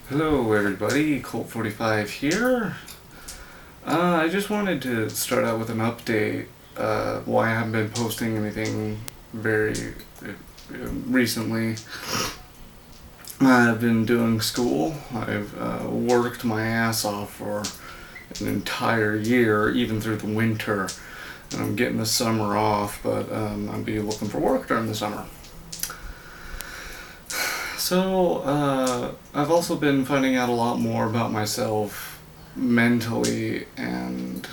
Hello everybody, Colt45 here. I just wanted to start out with an update why I haven't been posting anything very recently. I've been doing school. I've worked my ass off for an entire year, even through the winter. And I'm getting the summer off, but I'll be looking for work during the summer. So, I've also been finding out a lot more about myself mentally, and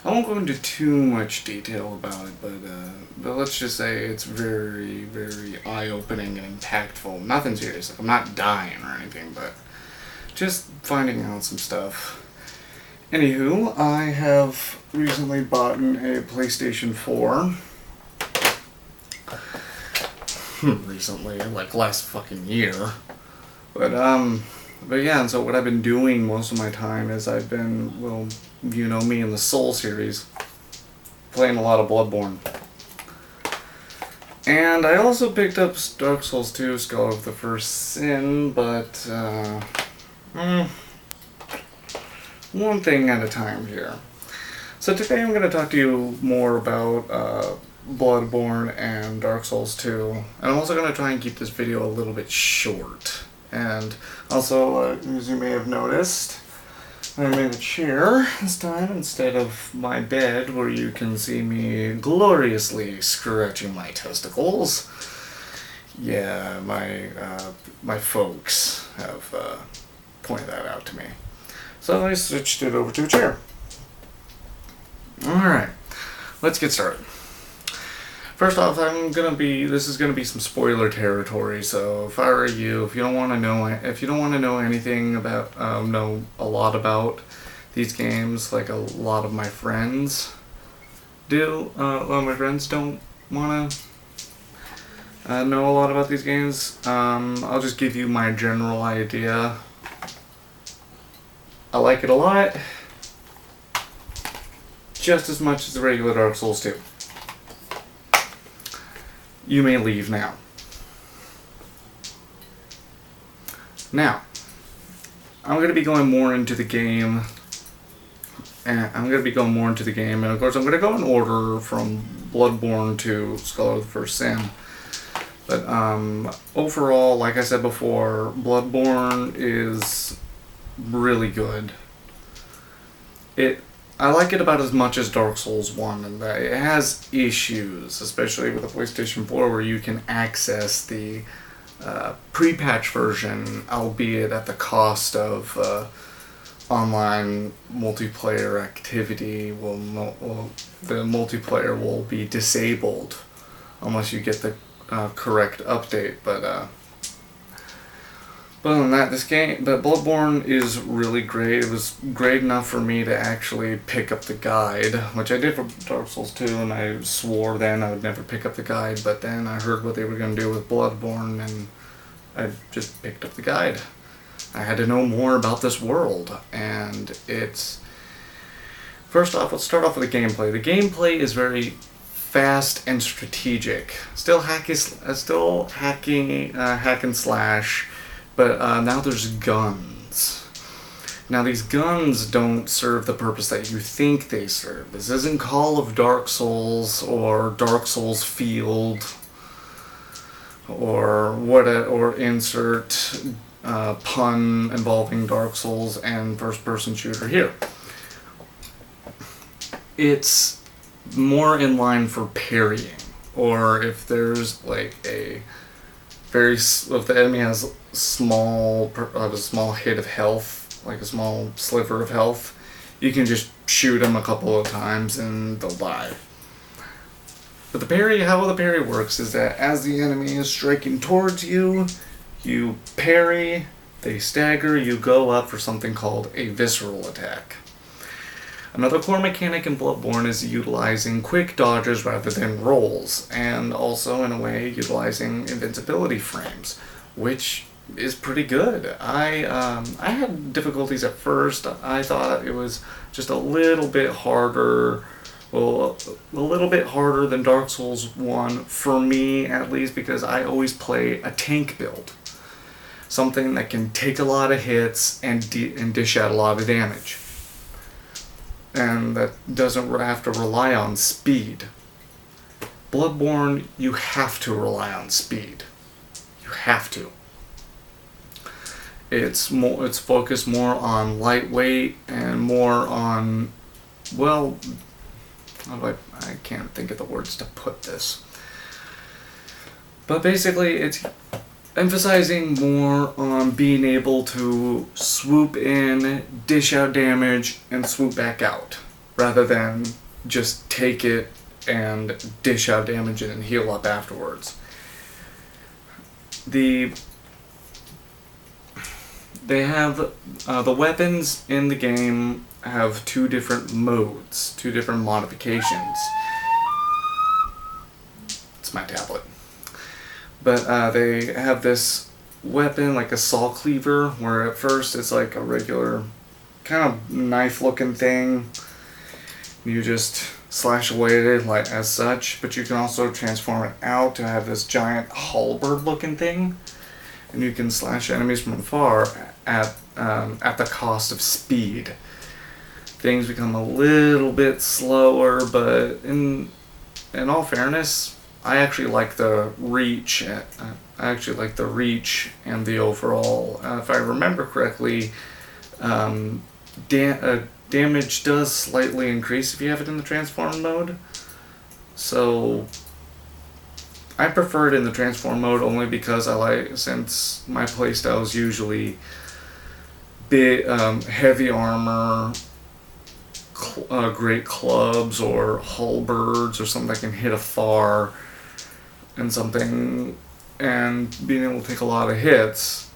I won't go into too much detail about it, but let's just say it's very, very eye-opening and impactful. Nothing serious, like I'm not dying or anything, but just finding out some stuff. Anywho, I have recently bought a PlayStation 4. Recently, like last fucking year. But yeah, and so what I've been doing most of my time is I've been, well, you know me in the Soul series, playing a lot of Bloodborne. And I also picked up Dark Souls 2, Scholar of the First Sin, but one thing at a time here. So today I'm going to talk to you more about Bloodborne and Dark Souls 2. And I'm also going to try and keep this video a little bit short. And also, as you may have noticed, I'm in a chair this time instead of my bed, where you can see me gloriously scratching my testicles. Yeah, my folks have pointed that out to me. So I switched it over to a chair. Alright, let's get started. First off, this is gonna be some spoiler territory. So if I were you, if you don't want to know anything about, know a lot about these games, like a lot of my friends do, a lot of my friends don't want to know a lot about these games. I'll just give you my general idea. I like it a lot, just as much as the regular Dark Souls 2. You may leave now. Now, I'm going to be going more into the game, and of course I'm going to go in order from Bloodborne to Scholar of the First Sin. But overall, like I said before, Bloodborne is really good. I like it about as much as Dark Souls 1, and that it has issues, especially with the PlayStation 4, where you can access the pre-patch version, albeit at the cost of online multiplayer activity. The multiplayer will be disabled unless you get the correct update, but other than that, but Bloodborne is really great. It was great enough for me to actually pick up the guide, which I did for Dark Souls 2, and I swore then I would never pick up the guide, but then I heard what they were going to do with Bloodborne, and I just picked up the guide. I had to know more about this world, and first off, let's start off with the gameplay. The gameplay is very fast and strategic. Still hack and slash. But now there's guns. Now these guns don't serve the purpose that you think they serve. This isn't Call of Dark Souls or Dark Souls Field or insert pun involving Dark Souls and first-person shooter here. It's more in line for parrying, or if there's like if the enemy has a small hit of health, like a small sliver of health, you can just shoot them a couple of times and they'll die. But how the parry works is that as the enemy is striking towards you, you parry, they stagger, you go up for something called a visceral attack. Another core mechanic in Bloodborne is utilizing quick dodges rather than rolls, and also, in a way, utilizing invincibility frames, which is pretty good. I had difficulties at first. I thought it was just a little bit harder, than Dark Souls 1, for me at least, because I always play a tank build. something that can take a lot of hits and dish out a lot of damage. And that doesn't have to rely on speed. Bloodborne, you have to rely on speed. You have to. It's focused more on lightweight and more on, well, I can't think of the words to put this. But basically, it's emphasizing more on being able to swoop in, dish out damage, and swoop back out, rather than just take it and dish out damage and then heal up afterwards. They have the weapons in the game have two different modes, two different modifications. It's my tablet. But they have this weapon, like a saw cleaver, where at first it's like a regular kind of knife-looking thing. You just slash away at it like as such, but you can also transform it out to have this giant halberd-looking thing, and you can slash enemies from afar at the cost of speed. Things become a little bit slower, but in all fairness, I actually like the reach. And the overall. If I remember correctly, damage does slightly increase if you have it in the transform mode. So I prefer it in the transform mode only because since my playstyle is usually big, heavy armor, great clubs or halberds or something that can hit afar and being able to take a lot of hits.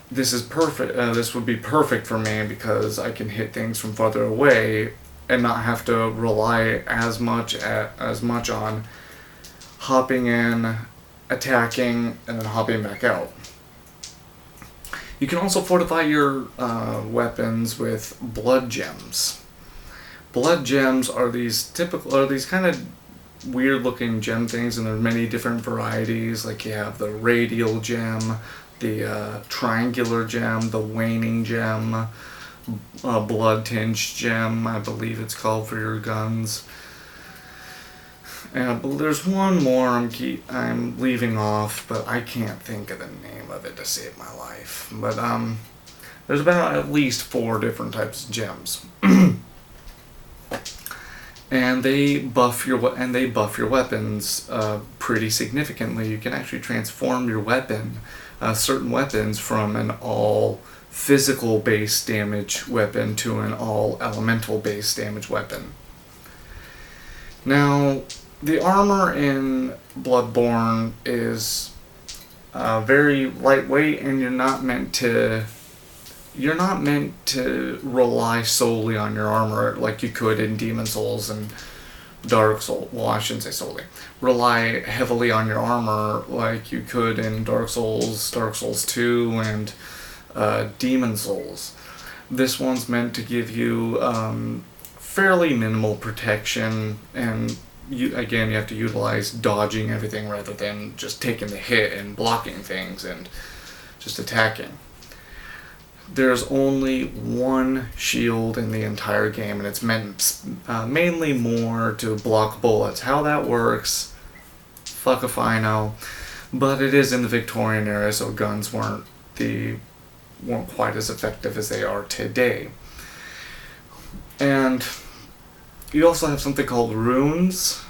This is perfect. This would be perfect for me because I can hit things from farther away and not have to rely as much on hopping in, attacking, and then hopping back out. You can also fortify your weapons with blood gems. Blood gems are these kind of weird looking gem things, and there are many different varieties. Like you have the radial gem, the triangular gem, the waning gem, blood tinged gem, I believe it's called, for your guns. And there's one more I'm leaving off, but I can't think of the name of it to save my life. But there's about at least 4 different types of gems. And they buff your weapons pretty significantly. You can actually transform your weapon, certain weapons, from an all physical based damage weapon to an all elemental based damage weapon. Now, the armor in Bloodborne is very lightweight, and you're not meant to rely solely on your armor like you could in Demon Souls and Dark Souls. Well, I shouldn't say solely. Rely heavily on your armor like you could in Dark Souls 2, and Demon Souls. This one's meant to give you fairly minimal protection, and you have to utilize dodging everything rather than just taking the hit and blocking things and just attacking. There's only one shield in the entire game, and it's meant mainly more to block bullets. How that works, fuck if I know. But it is in the Victorian era, so guns weren't quite as effective as they are today. And you also have something called runes,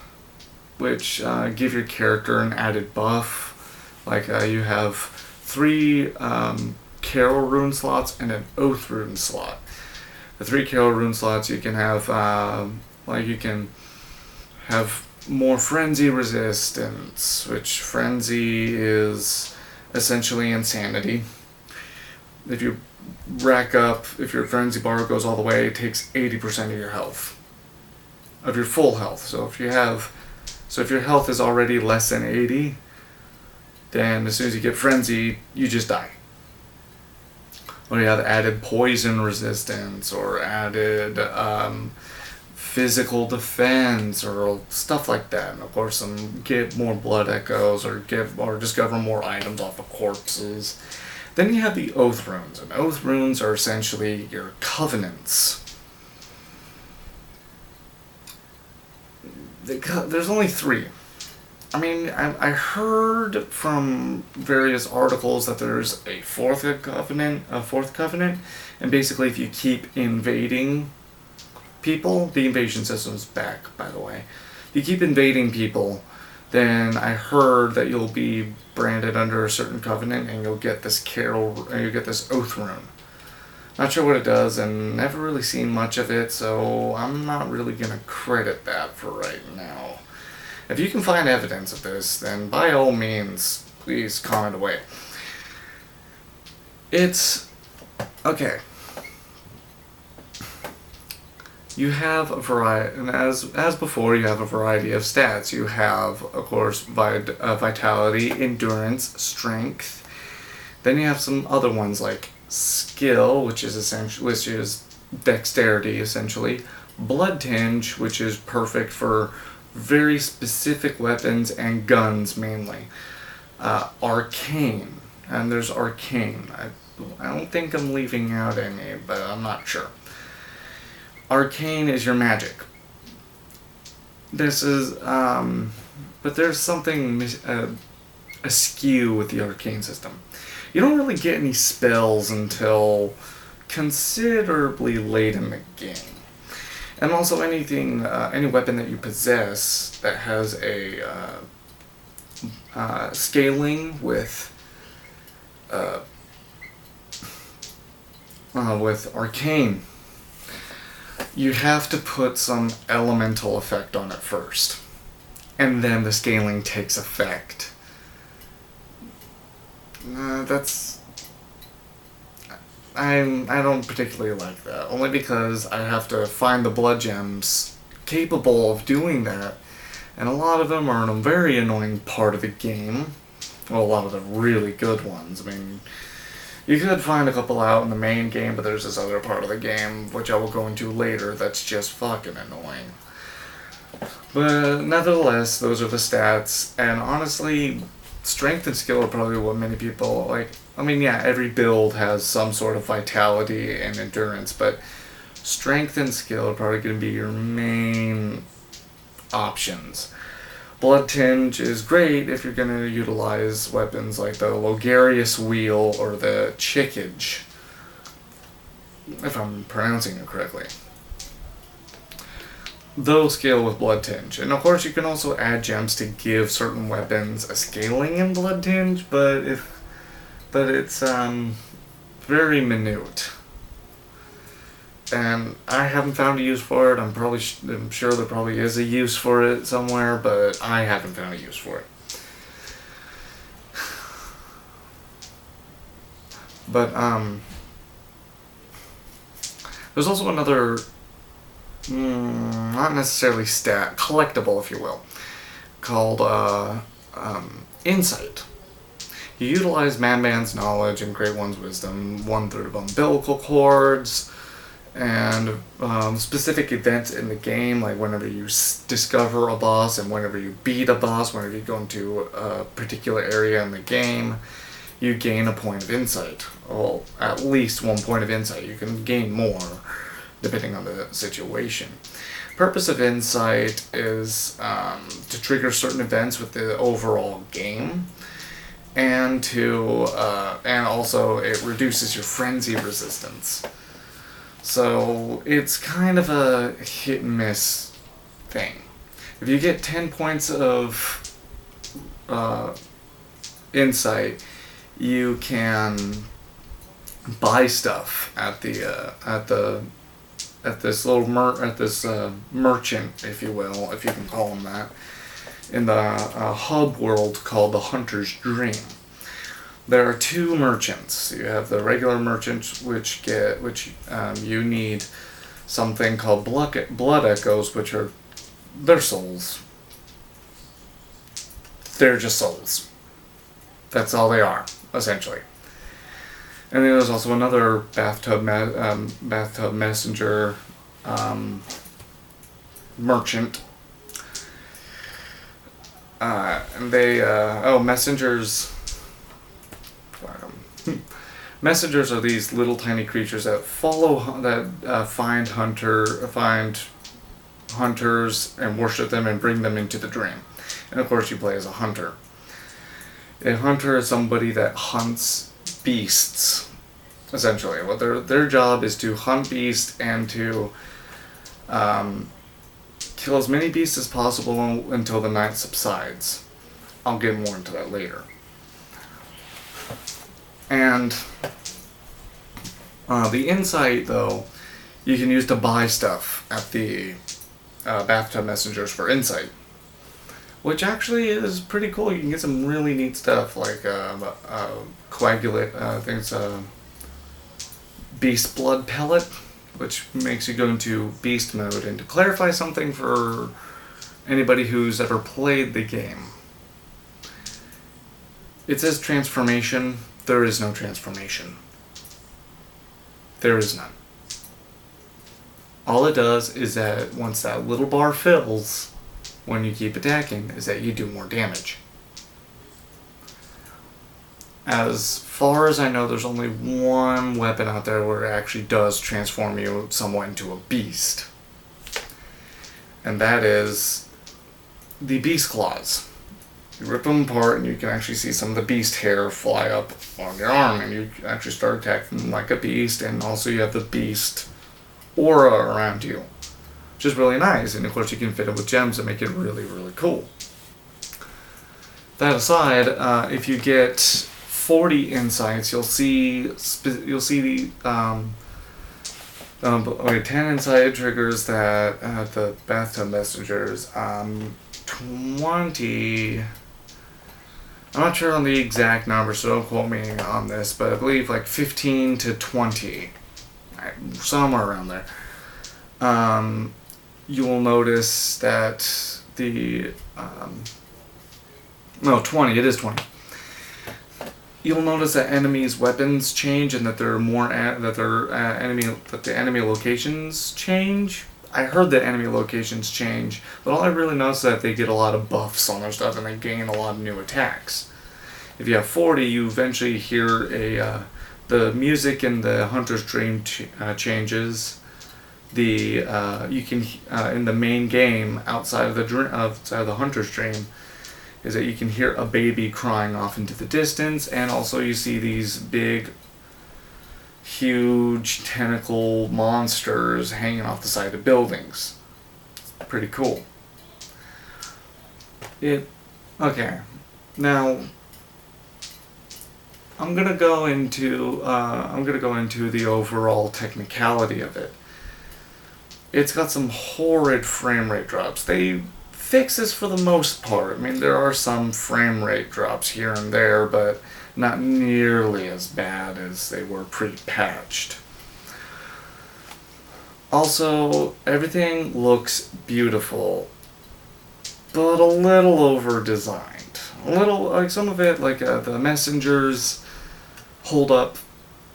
which give your character an added buff. Like you have 3 Carol rune slots and an Oath rune slot. The 3 Carol rune slots you can have, you can have more frenzy resistance, which frenzy is essentially insanity. If your frenzy bar goes all the way, it takes 80% of your health, of your full health. So if your health is already less than 80, then as soon as you get frenzy, you just die. Or you have added poison resistance, or added physical defense or stuff like that. And of course, get more blood echoes or discover more items off of corpses. Then you have the oath runes, and oath runes are essentially your covenants. There's only 3. I mean, I heard from various articles that there's a fourth covenant, and basically if you keep invading people, the invasion system's back, by the way. If you keep invading people, then I heard that you'll be branded under a certain covenant, and you'll get this oath rune. Not sure what it does, and never really seen much of it, so I'm not really gonna credit that for right now. If you can find evidence of this, then by all means, please comment away. It's okay. You have a variety, and as before, you have a variety of stats. You have, of course, vitality, endurance, strength. Then you have some other ones like skill, which is dexterity, essentially. Blood tinge, which is perfect for very specific weapons and guns mainly. Arcane, and there's arcane. I don't think I'm leaving out any, but I'm not sure. Arcane is your magic. This is, but there's something askew with the arcane system. You don't really get any spells until considerably late in the game. And also any weapon that you possess that has a scaling with arcane, you have to put some elemental effect on it first, and then the scaling takes effect. I don't particularly like that, only because I have to find the blood gems capable of doing that, and a lot of them are in a very annoying part of the game. Well, a lot of the really good ones. I mean, you could find a couple out in the main game, but there's this other part of the game, which I will go into later, that's just fucking annoying. But nevertheless, those are the stats, and honestly, strength and skill are probably what many people like. I mean, yeah, every build has some sort of vitality and endurance, but strength and skill are probably going to be your main options. Blood tinge is great if you're going to utilize weapons like the Logarius wheel or the chickage, if I'm pronouncing it correctly. Those scale with blood tinge, and of course you can also add gems to give certain weapons a scaling in blood tinge, but it's very minute, and I haven't found a use for it. I'm sure there probably is a use for it somewhere, but I haven't found a use for it. But there's also another, not necessarily collectible, if you will, called Insight. You utilize Madman's knowledge and Great One's wisdom, 1/3 of umbilical cords, and specific events in the game, like whenever you discover a boss and whenever you beat a boss, whenever you go into a particular area in the game, you gain a point of insight. Well, at least 1 point of insight. You can gain more, depending on the situation. Purpose of insight is to trigger certain events with the overall game, and and also it reduces your frenzy resistance. So it's kind of a hit and miss thing. If you get 10 points of insight, you can buy stuff at this merchant, if you will, if you can call him that, in the hub world called the Hunter's Dream. There are 2 merchants. You have the regular merchants, which you need something called blood echoes, which are they're souls. They're just souls. That's all they are, essentially. And then there's also another bathtub messenger merchant. And they, messengers. Messengers are these little tiny creatures that find hunters and worship them and bring them into the dream. And of course, you play as a hunter. A hunter is somebody that hunts beasts. Essentially, what their job is to hunt beasts and to kill as many beasts as possible until the night subsides. I'll get more into that later. And the insight, though, you can use to buy stuff at the bathtub messengers for insight, which actually is pretty cool. You can get some really neat stuff like coagulate, beast blood pellet, which makes you go into beast mode. And to clarify something for anybody who's ever played the game, it says transformation. There is no transformation. There is none. All it does is that once that little bar fills, when you keep attacking, is that you do more damage. As far as I know, there's only one weapon out there where it actually does transform you somewhat into a beast. And that is the beast claws. You rip them apart and you can actually see some of the beast hair fly up on your arm, and you actually start attacking like a beast, and also you have the beast aura around you, which is really nice. And of course you can fit it with gems and make it really, really cool. That aside, if you get 40 insights, you'll see the 10 insight triggers that the bathtub messengers. 20. I'm not sure on the exact number, so don't quote me on this, but I believe like 15 to 20, somewhere around there. You will notice that 20. It is 20. You'll notice that enemies' weapons change and that the enemy locations change. I heard that enemy locations change, but all I really know is that they get a lot of buffs on their stuff and they gain a lot of new attacks. If you have 40, you eventually hear the music in the Hunter's Dream changes. You can in the main game outside of the Hunter's Dream is that you can hear a baby crying off into the distance, and also you see these big, huge tentacle monsters hanging off the side of buildings. Pretty cool. Okay. Now I'm gonna go into the overall technicality of it. It's got some horrid frame rate drops. They fix this for the most part. I mean, there are some frame rate drops here and there, but not nearly as bad as they were pre-patched. Also, everything looks beautiful, but a little over-designed. A little, like some of it, like the messengers hold up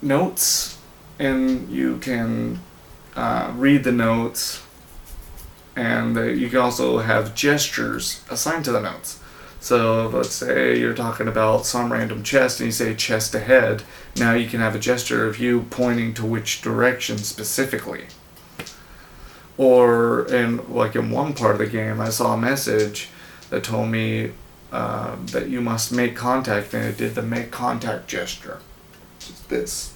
notes, and you can read the notes, and you can also have gestures assigned to the notes. So let's say you're talking about some random chest and you say chest ahead. Now you can have a gesture of you pointing to which direction specifically. Or in one part of the game, I saw a message that told me that you must make contact, and it did the make contact gesture. Which is this.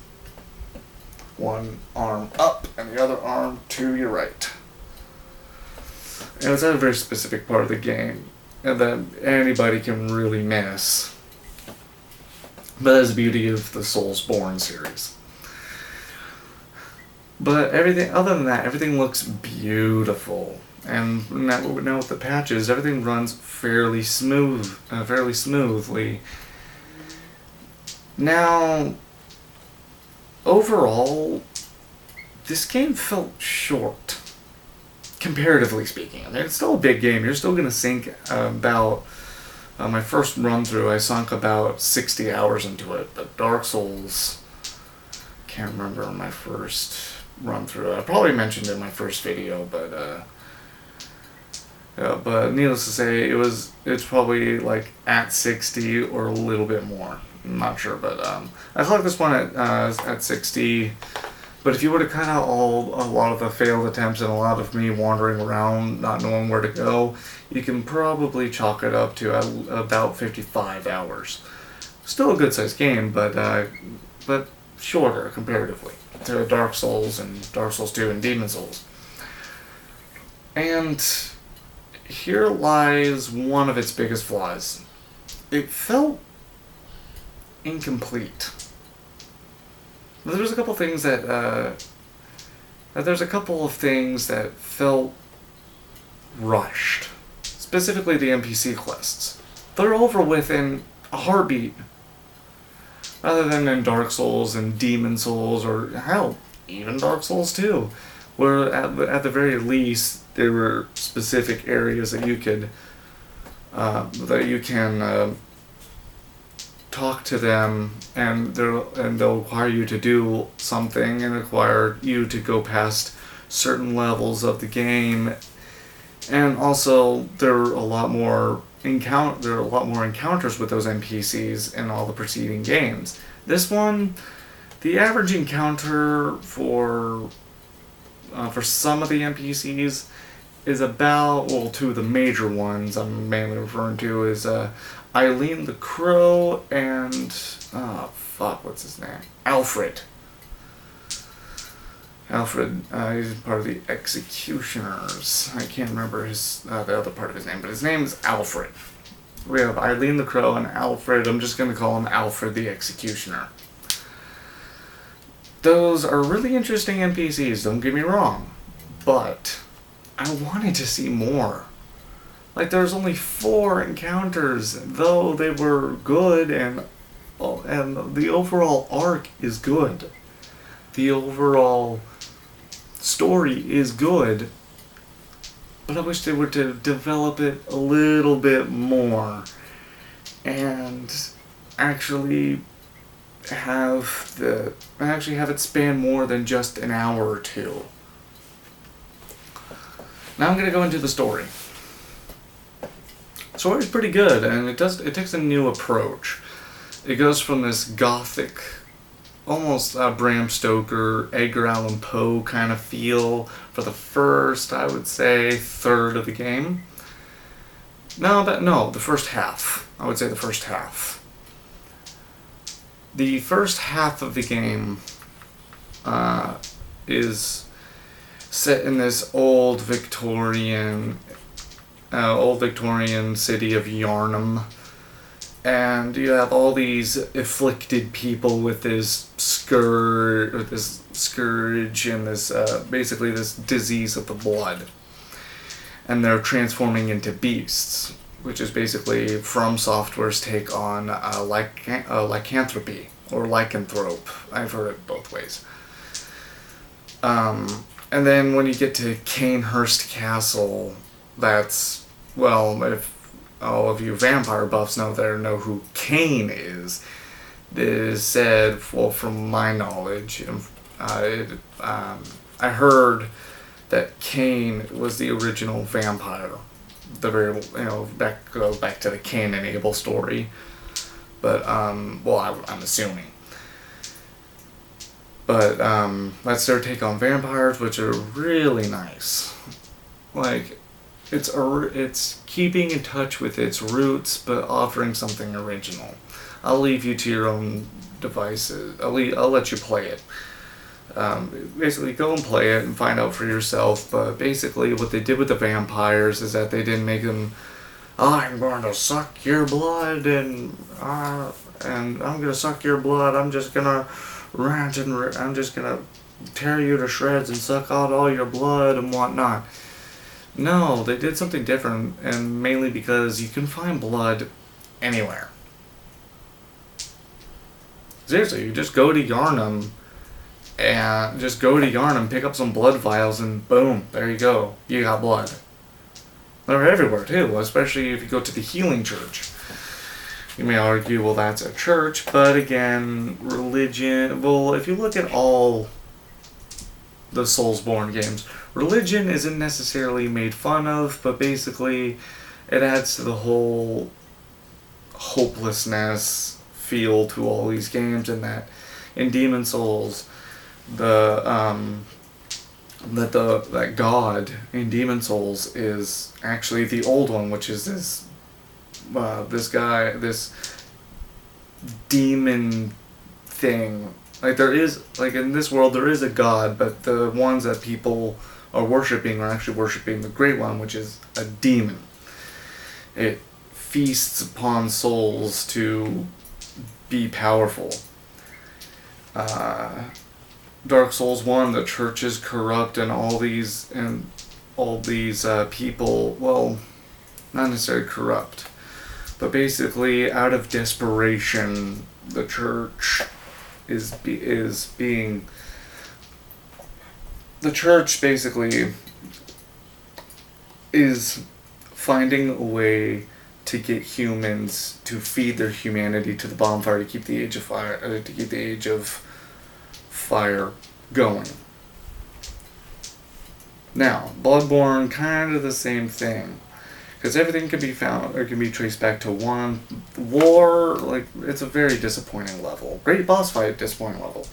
One arm up and the other arm to your right. And it's at a very specific part of the game, and that anybody can really miss. But that's the beauty of the Soulsborne series. But everything, other than that, everything looks beautiful. And now with the patches, everything runs fairly smoothly. Now, overall, this game felt short. Comparatively speaking. I mean, it's still a big game. You're still going to sink about... my first run through, I sunk about 60 hours into it. But Dark Souls... Can't remember my first run through. I probably mentioned it in my first video, but... But needless to say, it's probably like at 60 or a little bit more. I'm not sure, but I collect this one at 60. But if you were to cut out a lot of the failed attempts and a lot of me wandering around, not knowing where to go, you can probably chalk it up to about 55 hours. Still a good sized game, but shorter comparatively to Dark Souls and Dark Souls 2 and Demon Souls. And here lies one of its biggest flaws. It felt incomplete. There's a couple things there's a couple of things that felt rushed. Specifically the NPC quests. They're over within a heartbeat. Rather than in Dark Souls and Demon Souls, or hell, even Dark Souls 2, where at the very least there were specific areas that you can talk to them, and they'll require you to do something and require you to go past certain levels of the game, and also there are a lot more encounters with those NPCs in all the preceding games. This one, the average encounter for some of the NPCs is about, well, two of the major ones I'm mainly referring to is Eileen the Crow and what's his name? Alfred. He's part of the Executioners. I can't remember the other part of his name, but his name is Alfred. We have Eileen the Crow and Alfred. I'm just going to call him Alfred the Executioner. Those are really interesting NPCs, don't get me wrong, but I wanted to see more. Like, there's only 4 encounters, though they were good, and the overall arc is good. The overall story is good, but I wish they were to develop it a little bit more and actually have it span more than just an hour or two. Now I'm going to go into the story. The story's pretty good, and it takes a new approach. It goes from this gothic, almost Bram Stoker, Edgar Allan Poe kind of feel for the first, I would say, third of the game. The first half. I would say the first half. The first half of the game is set in this old Victorian city of Yarnum. And you have all these afflicted people with this scourge and this basically this disease of the blood, and they're transforming into beasts, which is basically From Software's take on lycanthropy or lycanthrope. I've heard it both ways. And then when you get to Canehurst Castle, that's, well, if all of you vampire buffs know who Cain is. It is said, well, from my knowledge, I heard that Cain was the original vampire. The very, goes back to the Cain and Abel story. But, I'm assuming. But, that's their take on vampires, which are really nice. Like, it's keeping in touch with its roots, but offering something original. I'll leave you to your own devices. I'll let you play it. Basically, go and play it and find out for yourself. But basically, what they did with the vampires is that they didn't make them, I'm going to suck your blood, and I'm going to suck your blood. I'm just going to rant and I'm just going to tear you to shreds and suck out all your blood and whatnot. No, they did something different, and mainly because you can find blood anywhere. Seriously, you just go to Yarnum, pick up some blood vials, and boom, there you go. You got blood. They're everywhere, too, especially if you go to the Healing Church. You may argue, well, that's a church, but again, religion, well, if you look at all the Soulsborne games. Religion isn't necessarily made fun of, but basically it adds to the whole hopelessness feel to all these games, and that in Demon Souls, that God in Demon Souls is actually the old one, which is this demon thing. Like, there is, like, in this world there is a god, but the ones that people are worshipping are actually worshipping the Great One, which is a demon. It feasts upon souls to be powerful. Dark Souls 1, the church is corrupt, and all these people, well, not necessarily corrupt, but basically out of desperation, the church the church basically is finding a way to get humans to feed their humanity to the bonfire to keep the age of fire going. Now, Bloodborne, kind of the same thing, because everything can be found or can be traced back to one war. Like, it's a very disappointing level. Great boss fight, disappointing level.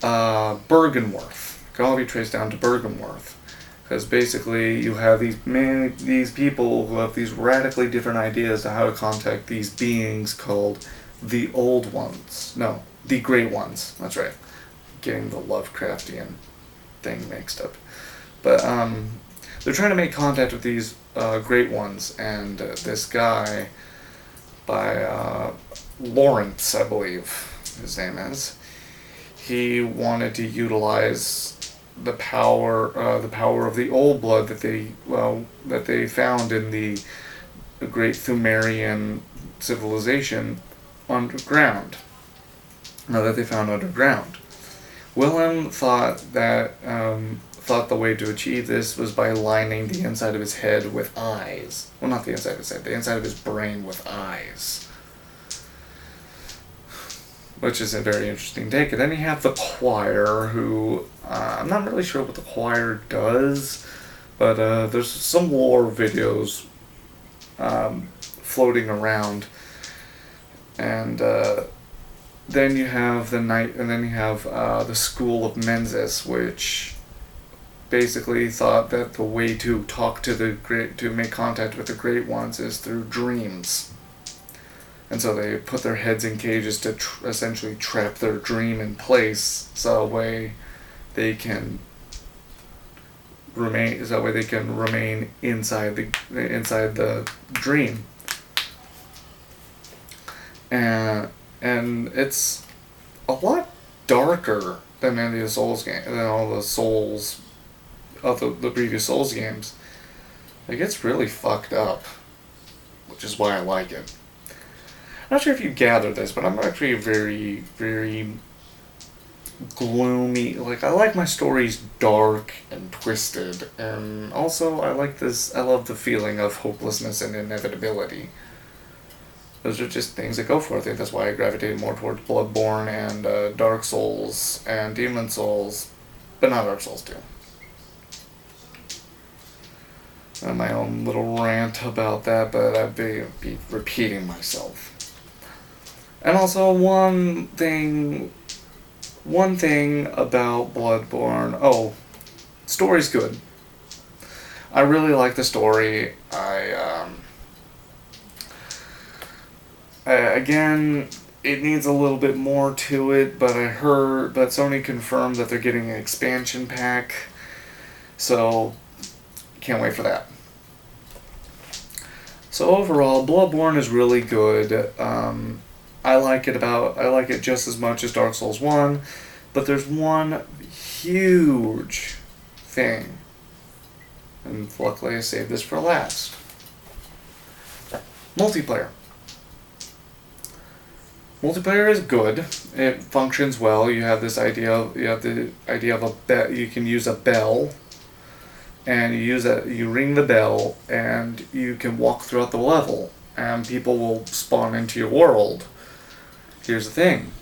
Bergenworth can all be traced down to Bergenworth, because basically you have these people who have these radically different ideas on how to contact these beings called the Old Ones. No, the Great Ones. That's right. Getting the Lovecraftian thing mixed up. But they're trying to make contact with these Great Ones, and this guy by Lawrence, I believe his name is, he wanted to utilize the power of the old blood that they found in the great Thumerian civilization underground. Now that they found underground, Willem thought the way to achieve this was by lining the inside of his head with eyes. Well, not the inside of his head, the inside of his brain with eyes. Which is a very interesting take. And then you have the choir, who I'm not really sure what the choir does, but there's some lore videos floating around, and then you have the School of Mensis, which basically thought that the way to talk to make contact with the Great Ones is through dreams. And so they put their heads in cages to essentially trap their dream in place, so that way they can remain inside the dream. And it's a lot darker than any of the Souls game, than all the Souls of the previous Souls games. It gets really fucked up, which is why I like it. I'm not sure if you gathered this, but I'm actually very, very gloomy. Like, I like my stories dark and twisted, and also I love the feeling of hopelessness and inevitability. Those are just things I go for. I think that's why I gravitated more towards Bloodborne and Dark Souls and Demon Souls, but not Dark Souls 2. And my own little rant about that, but I'd be repeating myself. And also one thing about Bloodborne. Oh, story's good. I really like the story. Again, it needs a little bit more to it, but Sony confirmed that they're getting an expansion pack, so can't wait for that. So overall, Bloodborne is really good. I like it just as much as Dark Souls 1, but there's one huge thing, and luckily I saved this for last. Multiplayer. Multiplayer is good. It functions well. You have the idea of a bell. You can use a bell, and you ring the bell, and you can walk throughout the level, and people will spawn into your world. Here's the thing.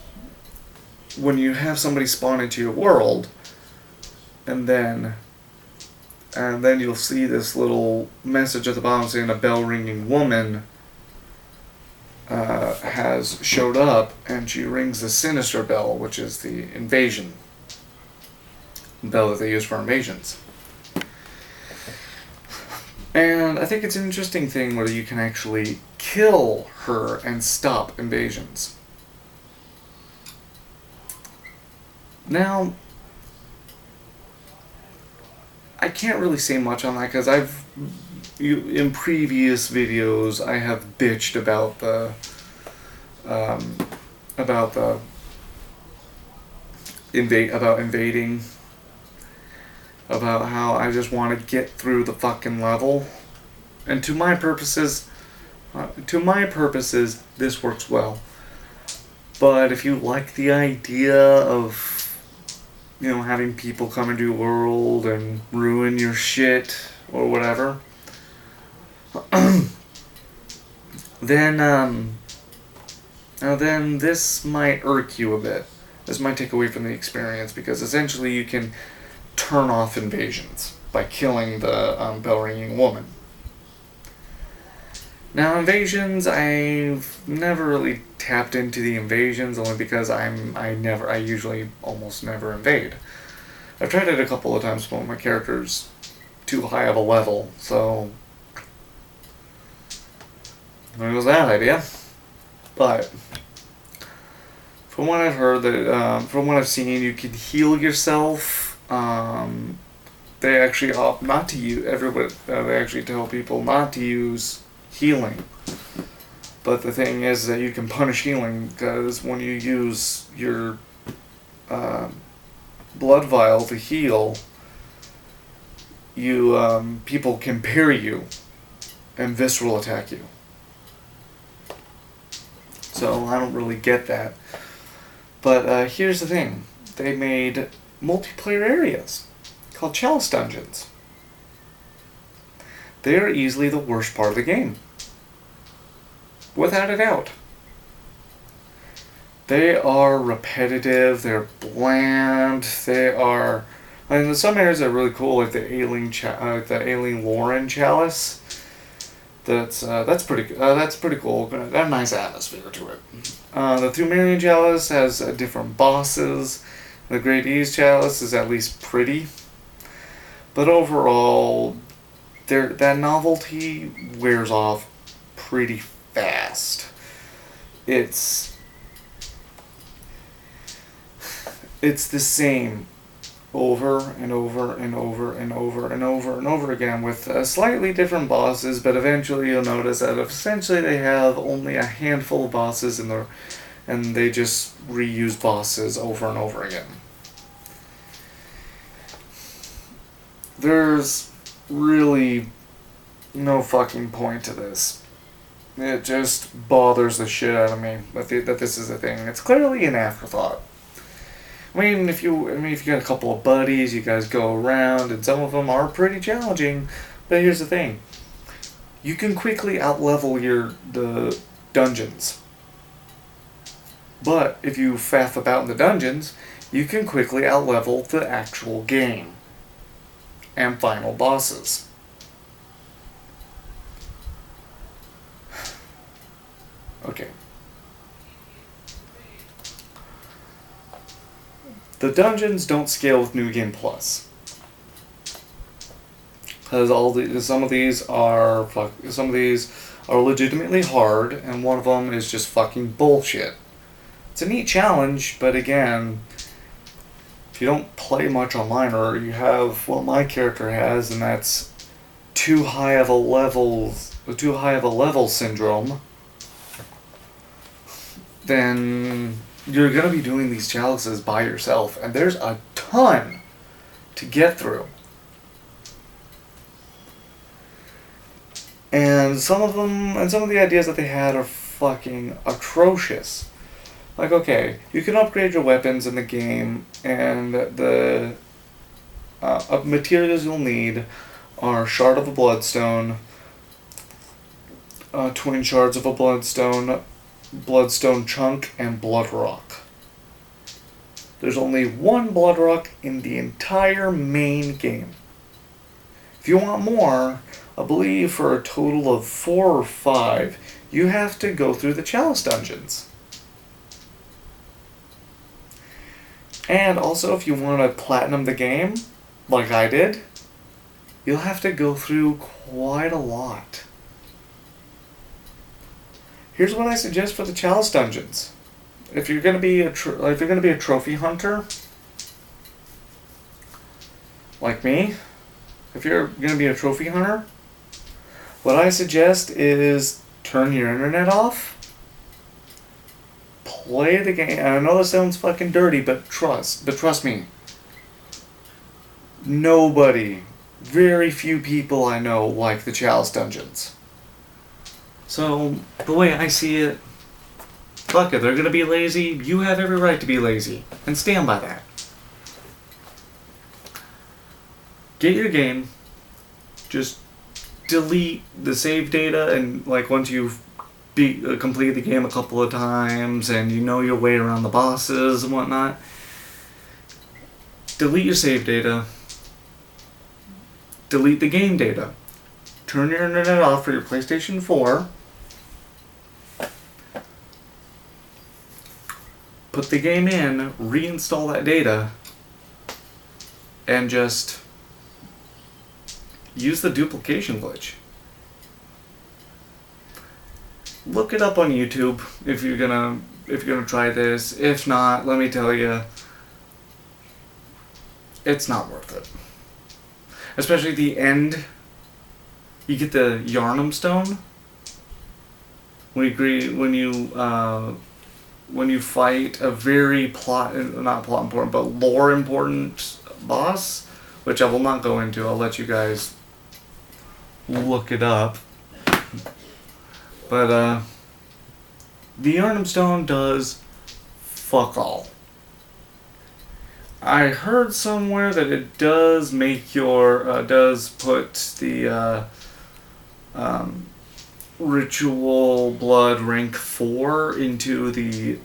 When you have somebody spawn into your world, and then you'll see this little message at the bottom saying a bell ringing woman has showed up, and she rings the sinister bell, which is the invasion bell that they use for invasions. And I think it's an interesting thing where you can actually kill her and stop invasions. Now, I can't really say much on that because in previous videos I have bitched about invading, about how I just want to get through the fucking level, and to my purposes, this works well. But if you like the idea of, having people come into your world and ruin your shit or whatever, then this might irk you a bit. This might take away from the experience, because essentially you can turn off invasions by killing the bell-ringing woman. Now, invasions, I've never really tapped into the invasions, only because I usually almost never invade. I've tried it a couple of times, but my character's too high of a level, so there goes that idea. But from what I've heard, from what I've seen, you can heal yourself. They actually opt not to use they actually tell people not to use healing. But the thing is that you can punish healing, because when you use your blood vial to heal, people can parry you and visceral attack you. So I don't really get that. But here's the thing. They made multiplayer areas called Chalice Dungeons. They are easily the worst part of the game. Without a doubt. They are repetitive, they're bland, some areas are really cool, like the Aileen Lauren Chalice. That's pretty cool. Got a nice atmosphere to it. The Thumerian Chalice has different bosses. The Great Ease Chalice is at least pretty. But overall, that novelty wears off pretty fast. It's the same over and over and over and over and over and over again, with slightly different bosses, but eventually you'll notice that essentially they have only a handful of bosses and they just reuse bosses over and over again. There's really no fucking point to this. It just bothers the shit out of me that this is a thing. It's clearly an afterthought. If you got a couple of buddies, you guys go around, and some of them are pretty challenging. But here's the thing: you can quickly outlevel the dungeons. But if you faff about in the dungeons, you can quickly outlevel the actual game and final bosses. Okay. The dungeons don't scale with New Game Plus, because some of these are legitimately hard, and one of them is just fucking bullshit. It's a neat challenge, but again, if you don't play much online, or you have what my character has, and that's too high of a level syndrome, then you're going to be doing these chalices by yourself, and there's a ton to get through. And some of the ideas that they had are fucking atrocious. Like, okay, you can upgrade your weapons in the game, and the materials you'll need are Shard of a Bloodstone, Twin Shards of a Bloodstone Chunk, and Blood Rock. There's only one blood rock in the entire main game. If you want more, I believe for a total of 4 or 5, you have to go through the Chalice dungeons. And also, if you want to platinum the game, like I did, you'll have to go through quite a lot. Here's what I suggest for the Chalice dungeons. If you're gonna be a trophy hunter, like me, if you're gonna be a trophy hunter, what I suggest is turn your internet off, play the game. And I know this sounds fucking dirty, but trust me. Nobody, very few people I know like the Chalice dungeons. So the way I see it, fuck it, they're gonna be lazy. You have every right to be lazy, and stand by that. Get your game. Just delete the save data, and like once you've completed the game a couple of times and you know your way around the bosses and whatnot, delete your save data. Delete the game data. Turn your internet off for your PlayStation 4. Put the game in, reinstall that data, and just use the duplication glitch. Look it up on YouTube if you're gonna try this. If not, let me tell you, it's not worth it. Especially the end. You get the Yarnum Stone when you fight a very not plot important, but lore important boss, which I will not go into. I'll let you guys look it up. But the Yarnum Stone does fuck all. I heard somewhere that it does make does put the Ritual Blood rank 4 into the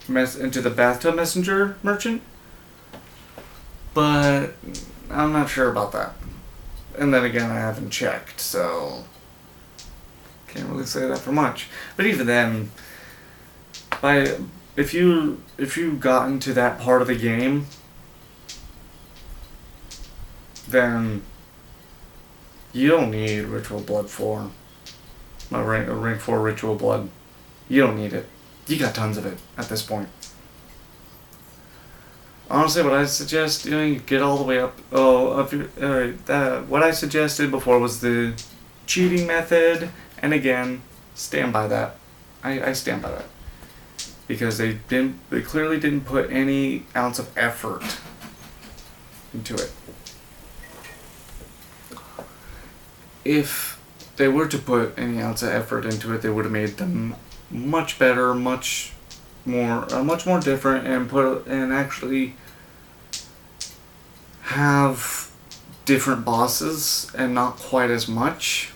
into the Bathtub Messenger merchant, but I'm not sure about that. And then again, I haven't checked, so can't really say that for much. But even then, if you got into that part of the game, then you don't need Ritual Blood 4. Rank 4 Ritual Blood. You don't need it. You got tons of it at this point. Honestly, what I suggest doing, get all the way up. What I suggested before was the cheating method, and again, stand by that. I stand by that because they clearly didn't put any ounce of effort into it. If they were to put any ounce of effort into it, they would have made them much better, much more different, and actually have different bosses and not quite as much,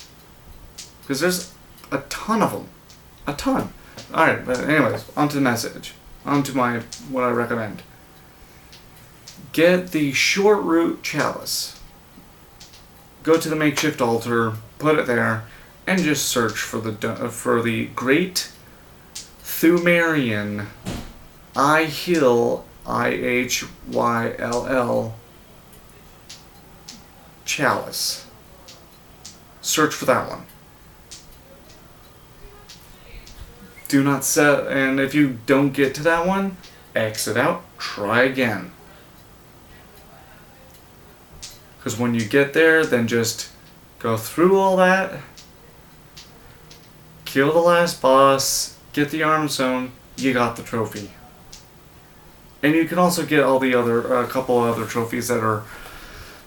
because there's a ton of them, a ton. All right, but anyways, on to the message, on to what I recommend. Get the short route Chalice. Go to the makeshift altar, put it there, and just search for the Great Thumerian Ihyll Chalice. Search for that one. Do not set, and if you don't get to that one, exit out, try again. Because when you get there, then just go through all that, kill the last boss, get the Yarnum Stone, you got the trophy. And you can also get all the a couple other trophies that are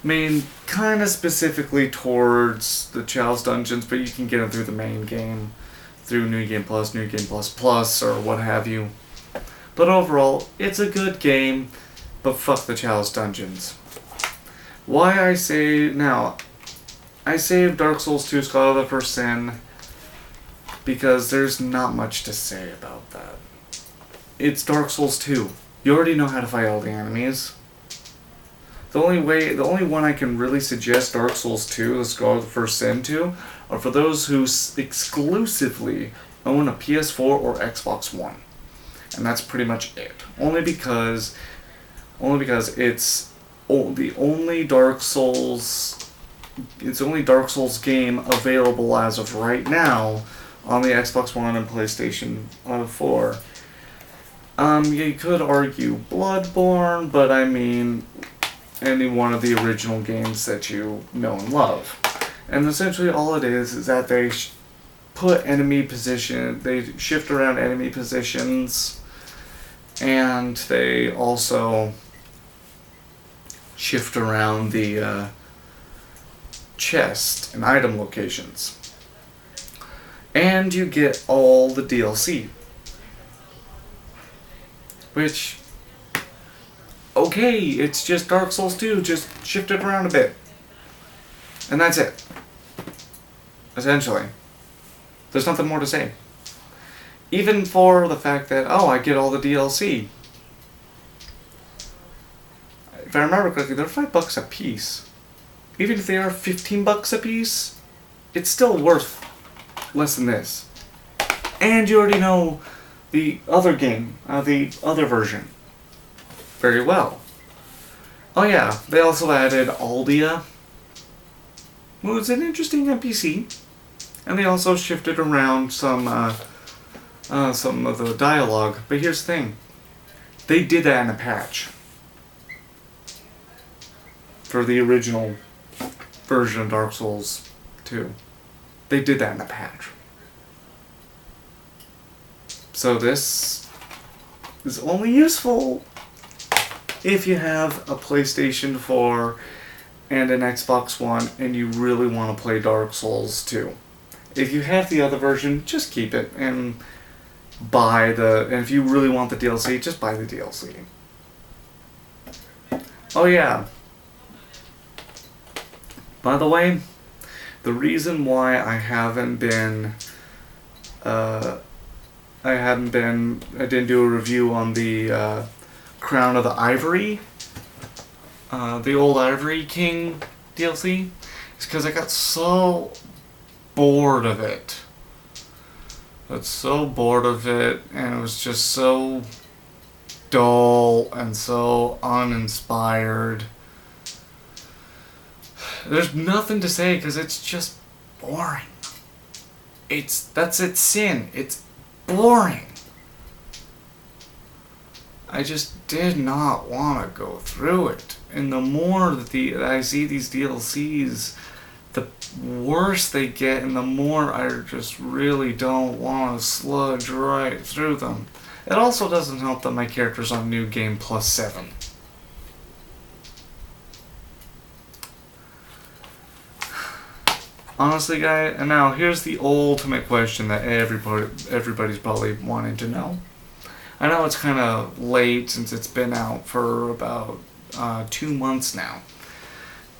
made kind of specifically towards the Chalice dungeons, but you can get them through the main game, through New Game Plus, New Game Plus Plus, or what have you. But overall, it's a good game, but fuck the Chalice dungeons. Why I say now, I saved Dark Souls 2 Scholar of the First Sin because there's not much to say about that. It's Dark Souls 2. You already know how to fight all the enemies. The only one I can really suggest Dark Souls 2, let's go the first sin to, are for those who exclusively own a PS4 or Xbox One. And that's pretty much it. Only because it's the only Dark Souls game available as of right now on the Xbox One and PlayStation 4. You could argue Bloodborne, but I mean any one of the original games that you know and love. And essentially all it is that they they shift around enemy positions, and they also shift around the chest and item locations. And you get all the DLC. Which, okay, it's just Dark Souls 2, just shift it around a bit. And that's it. Essentially. There's nothing more to say. Even for the fact that, oh, I get all the DLC. If I remember correctly, they're $5 a piece. Even if they are $15 a piece, it's still worth less than this. And you already know the other game, the other version, very well. Oh yeah, they also added Aldia, who was an interesting NPC, and they also shifted around some of the dialogue. But here's the thing: they did that in a patch for the original version of Dark Souls 2. They did that in a patch. So this is only useful if you have a PlayStation 4 and an Xbox One and you really want to play Dark Souls 2. If you have the other version, just keep it and and if you really want the DLC, just buy the DLC. Oh yeah. By the way, the reason why I didn't do a review on the Crown of the Ivory, the Old Ivory King DLC, is because I got so bored of it. And it was just so dull and so uninspired. There's nothing to say because it's just boring. That's its sin. It's boring. I just did not want to go through it. And the more that I see these DLCs, the worse they get, and the more I just really don't want to sludge right through them. It also doesn't help that my character's on New Game Plus 7. Honestly, guys, and now here's the ultimate question that everybody's probably wanting to know. I know it's kind of late since it's been out for about 2 months now.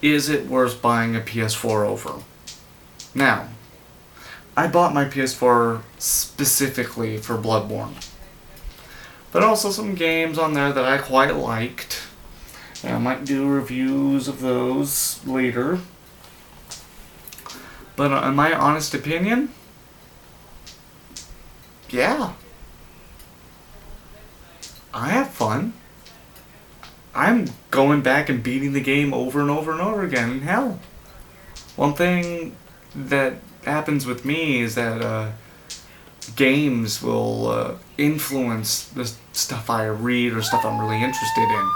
Is it worth buying a PS4 over? Now, I bought my PS4 specifically for Bloodborne. But also some games on there that I quite liked. And I might do reviews of those later. But in my honest opinion, yeah. I have fun. I'm going back and beating the game over and over and over again. Hell, one thing that happens with me is that games will influence the stuff I read or stuff I'm really interested in.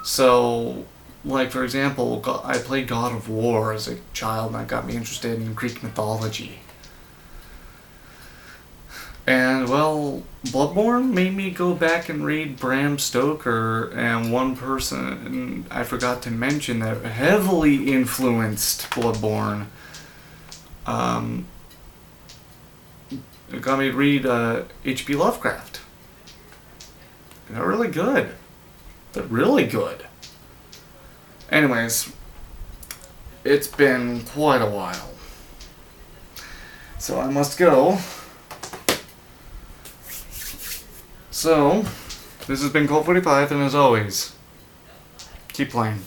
So, like for example, I played God of War as a child, and that got me interested in Greek mythology. And, well, Bloodborne made me go back and read Bram Stoker, and one person I forgot to mention that heavily influenced Bloodborne it got me to read H.P. Lovecraft. And they're really good. They're really good. Anyways, it's been quite a while So I must go. So, this has been Colt 45, and as always, keep playing.